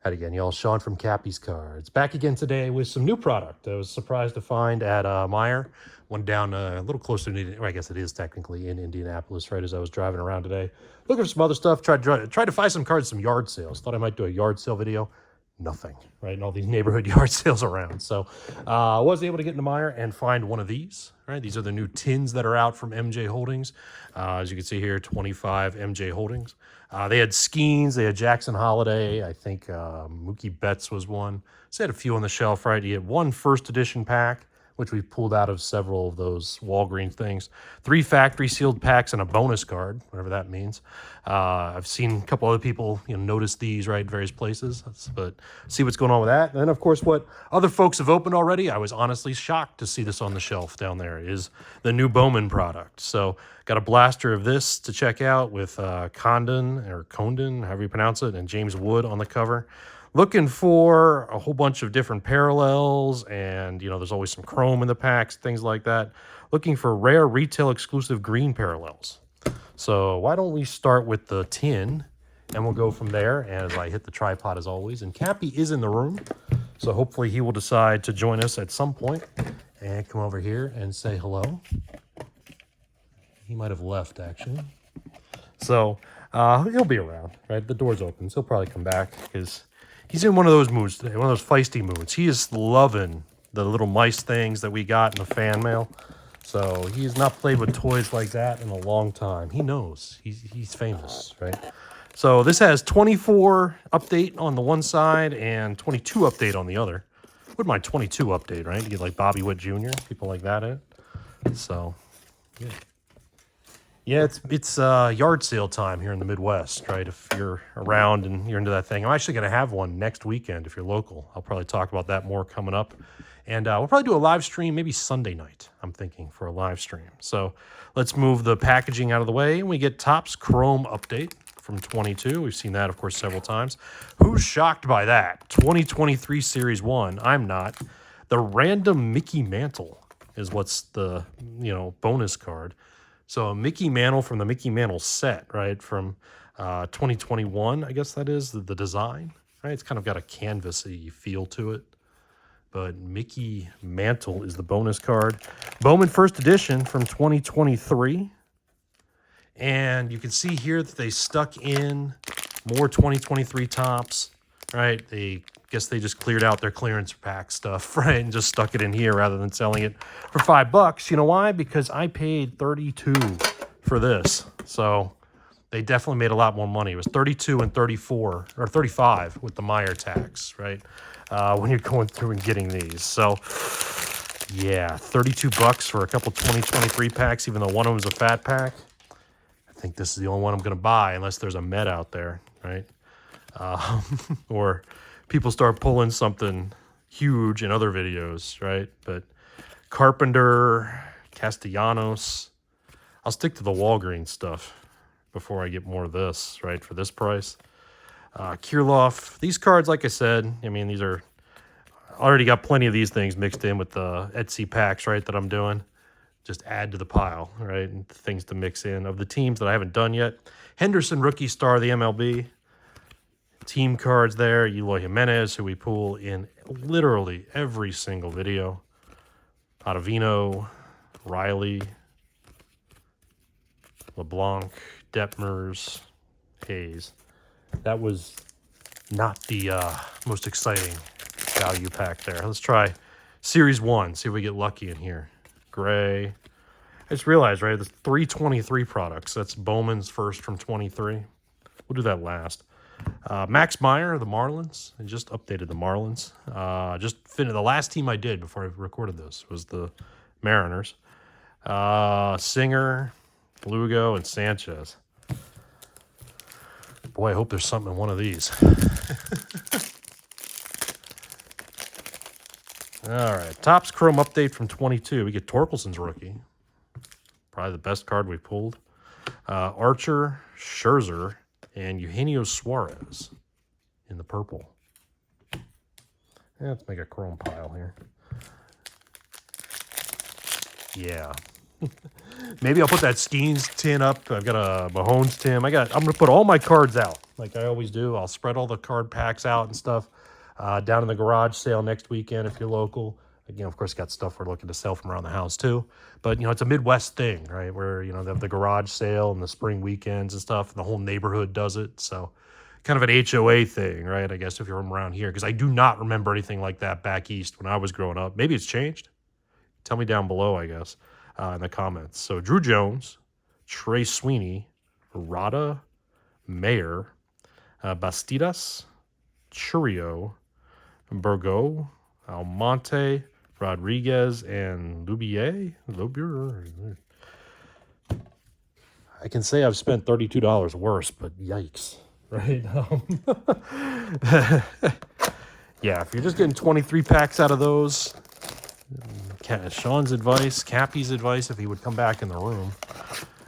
Howdy again, y'all. Sean from Cappy's Cards. Back again today with some new product. I was surprised to find at Meijer. Went down a little closer to, or I guess it is technically in Indianapolis, right as I was driving around today. Looking for some other stuff. Tried to find some cards, some yard sales. Thought I might do a yard sale video. Nothing, right? And all these neighborhood yard sales around. So I was able to get into Meijer and find one of these, right? These are the new tins that are out from MJ Holdings. As you can see here, 25 MJ Holdings. They had Skeens, they had Jackson Holiday. I think Mookie Betts was one. So they had a few on the shelf, right? You had one first edition pack, which we pulled out of several of those Walgreens things. 3 factory sealed packs and a bonus card, whatever that means. I've seen a couple other people, notice these, right, various places. But see what's going on with that. And then, of course, what other folks have opened already, I was honestly shocked to see this on the shelf down there, is the new Bowman product. So got a blaster of this to check out with Condon, however you pronounce it, and James Wood on the cover. Looking for a whole bunch of different parallels, and there's always some chrome in the packs, things like that. Looking for rare retail exclusive green parallels. So why don't we start with the tin, and we'll go from there as I hit the tripod as always. And Cappy is in the room, so hopefully he will decide to join us at some point and come over here and say hello. He might have left, actually. So he'll be around, right? The door's open, so he'll probably come back because he's in one of those moods today, one of those feisty moods. He is loving the little mice things that we got in the fan mail. So he's not played with toys like that in a long time. He knows. He's famous, right? So this has 24 update on the one side and 22 update on the other. Wouldn't mind 22 update, right? You get like Bobby Witt Jr., people like that in it. So, yeah. Yeah, it's yard sale time here in the Midwest, right? If you're around and you're into that thing. I'm actually going to have one next weekend if you're local. I'll probably talk about that more coming up. And we'll probably do a live stream, maybe Sunday night, I'm thinking, for a live stream. So let's move the packaging out of the way. And we get Topps Chrome update from 22. We've seen that, of course, several times. Who's shocked by that? 2023 Series 1. I'm not. The random Mickey Mantle is what's the, bonus card. So a Mickey Mantle from the Mickey Mantle set, right, from 2021, I guess that is, the design, right? It's kind of got a canvasy feel to it. But Mickey Mantle is the bonus card. Bowman First Edition from 2023. And you can see here that they stuck in more 2023 Topps, right? Guess they just cleared out their clearance pack stuff, right? And just stuck it in here rather than selling it for $5. You know why? Because I paid $32 for this. So they definitely made a lot more money. It was $32 and $34 or $35 with the Meijer tax, right? When you're going through and getting these. So yeah, $32 for a couple 2023 packs, even though one of them was a fat pack. I think this is the only one I'm going to buy unless there's a Met out there, right? Or people start pulling something huge in other videos, right? But Carpenter, Castellanos. I'll stick to the Walgreens stuff before I get more of this, right, for this price. Kirilloff. These cards, like I said, these are... already got plenty of these things mixed in with the Etsy packs, right, that I'm doing. Just add to the pile, right, and things to mix in of the teams that I haven't done yet. Henderson, rookie star of the MLB. Team cards there. Eloy Jimenez, who we pull in literally every single video. Ottavino, Riley, LeBlanc, Detmers, Hayes. That was not the most exciting value pack there. Let's try Series 1, see if we get lucky in here. Gray. I just realized, right, the 323 products. That's Bowman's first from 23. We'll do that last. Max Meyer, the Marlins. I just updated the Marlins. The last team I did before I recorded this was the Mariners. Singer, Lugo, and Sanchez. Boy, I hope there's something in one of these. All right, Topps Chrome update from 22. We get Torkelson's rookie. Probably the best card we pulled. Archer, Scherzer, and Eugenio Suarez in the purple. Let's make a chrome pile here. Yeah, Maybe I'll put that Skeens tin up. I've got a Mahomes tin. I'm going to put all my cards out like I always do. I'll spread all the card packs out and stuff down in the garage sale next weekend if you're local. Again, of course, got stuff we're looking to sell from around the house too. But, it's a Midwest thing, right? Where, they have the garage sale and the spring weekends and stuff. And the whole neighborhood does it. So kind of an HOA thing, right? I guess if you're from around here. Because I do not remember anything like that back east when I was growing up. Maybe it's changed. Tell me down below, I guess, in the comments. So Drew Jones, Trey Sweeney, Rada, Meijer, Bastidas, Churio, Burgo, Almonte, Rodriguez, and Lubier. I can say I've spent $32 worse, but yikes, right? Yeah, if you're just getting 23 packs out of those, Sean's advice, Cappy's advice, if he would come back in the room,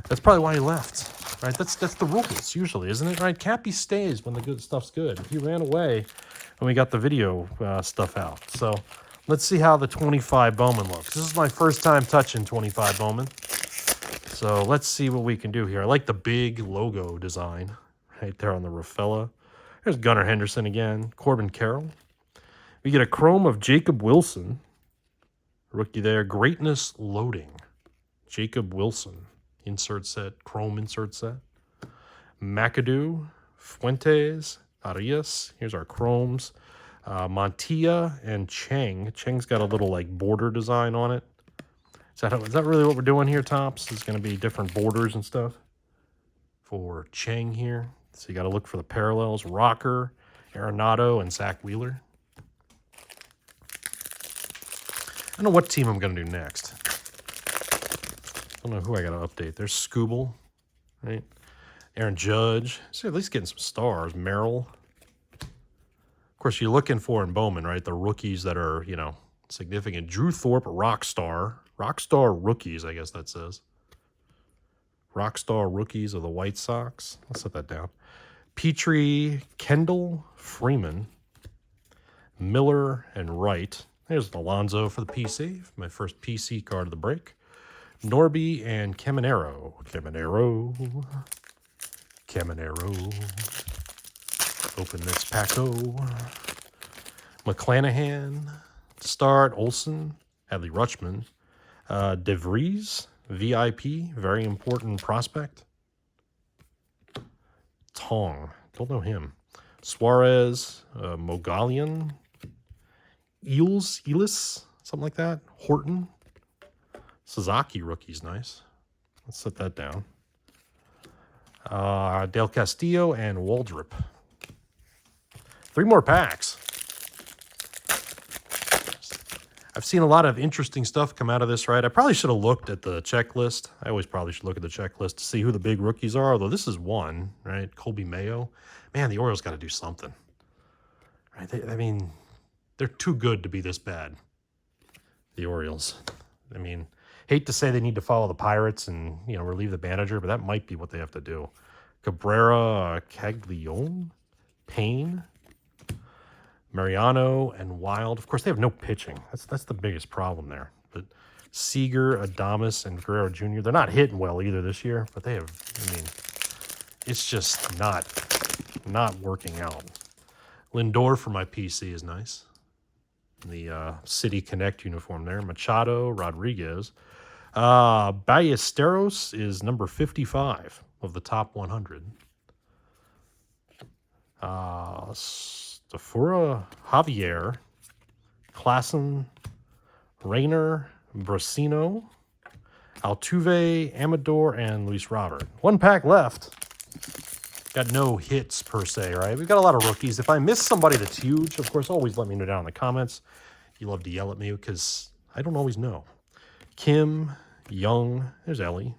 that's probably why he left, right? That's the rules usually, isn't it? Right? Cappy stays when the good stuff's good. He ran away when we got the video stuff out. So let's see how the 25 Bowman looks. This is my first time touching 25 Bowman. So let's see what we can do here. I like the big logo design right there on the Rafella. There's Gunnar Henderson again. Corbin Carroll. We get a chrome of Jacob Wilson. Rookie there. Greatness Loading. Jacob Wilson. Insert set. Chrome insert set. McAdoo. Fuentes. Arias. Here's our chromes. Montilla and Cheng. Cheng's got a little like border design on it. Is that really what we're doing here, Tops? There's going to be different borders and stuff for Cheng here. So you got to look for the parallels. Rocker, Arenado, and Zach Wheeler. I don't know what team I'm going to do next. I don't know who I got to update. There's Scooble, right? Aaron Judge. So at least getting some stars. Merrill. Of course, you're looking for in Bowman, right? The rookies that are, significant. Drew Thorpe, Rockstar. Rockstar rookies, I guess that says. Rockstar rookies of the White Sox. I'll set that down. Petrie, Kendall, Freeman, Miller, and Wright. There's Alonzo for the PC. My first PC card of the break. Norby and Caminero. Open this Paco. McClanahan. Start. Olson. Adley Rutschman. DeVries. VIP. Very important prospect. Tong. Don't know him. Suarez. Mogalian. Elis. Something like that. Horton. Sasaki rookie's nice. Let's set that down. Del Castillo and Waldrop. 3 more packs. I've seen a lot of interesting stuff come out of this, right? I probably should have looked at the checklist. I always probably should look at the checklist to see who the big rookies are, although this is one, right? Colby Mayo. Man, the Orioles got to do something. Right? They're too good to be this bad. The Orioles. Hate to say they need to follow the Pirates and, relieve the manager, but that might be what they have to do. Cabrera, Caglione, Payne, Mariano, and Wild. Of course, they have no pitching. That's the biggest problem there. But Seager, Adames, and Guerrero Jr., they're not hitting well either this year, but they have, it's just not working out. Lindor for my PC is nice. The City Connect uniform there. Machado, Rodriguez. Ballesteros is number 55 of the top 100. Stafura, Javier, Klassen, Rayner, Brasino, Altuve, Amador, and Luis Robert. 1 pack left. Got no hits per se, right? We've got a lot of rookies. If I miss somebody that's huge, of course, always let me know down in the comments. You love to yell at me because I don't always know. Kim, Young, there's Ellie.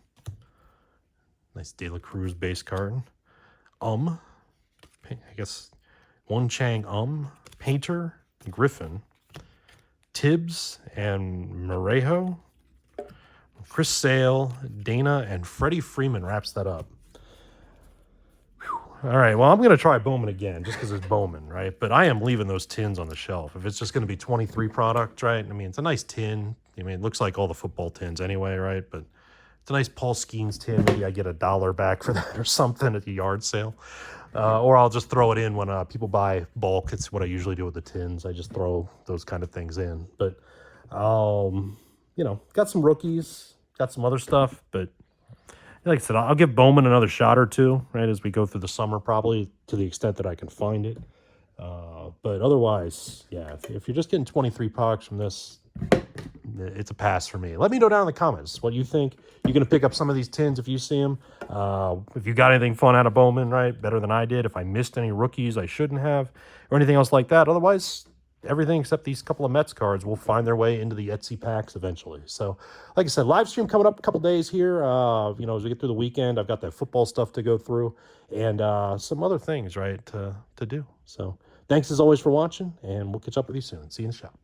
Nice De La Cruz base card. I guess One Chang, Painter, Griffin, Tibbs, and Morejo. Chris Sale, Dana, and Freddie Freeman wraps that up. All right, well, I'm going to try Bowman again just because it's Bowman, right? But I am leaving those tins on the shelf. If it's just going to be 23 product, right? It's a nice tin. It looks like all the football tins anyway, right? But It's a nice Paul Skeens tin. Maybe I get $1 back for that or something at the yard sale. Or I'll just throw it in when people buy bulk. It's what I usually do with the tins. I just throw those kind of things in. But, you know, got some rookies, got some other stuff. But like I said, I'll give Bowman another shot or two, right, as we go through the summer, probably to the extent that I can find it. But otherwise, yeah, if you're just getting 23 pucks from this, it's a pass for me. Let me know down in the comments what you think. You're going to pick up some of these tins if you see them. If you got anything fun out of Bowman, right, better than I did. If I missed any rookies I shouldn't have or anything else like that. Otherwise, everything except these couple of Mets cards will find their way into the Etsy packs eventually. So, like I said, live stream coming up a couple days here. You know, as we get through the weekend, I've got that football stuff to go through and some other things, right, to do. So, thanks as always for watching, and we'll catch up with you soon. See you in the shop.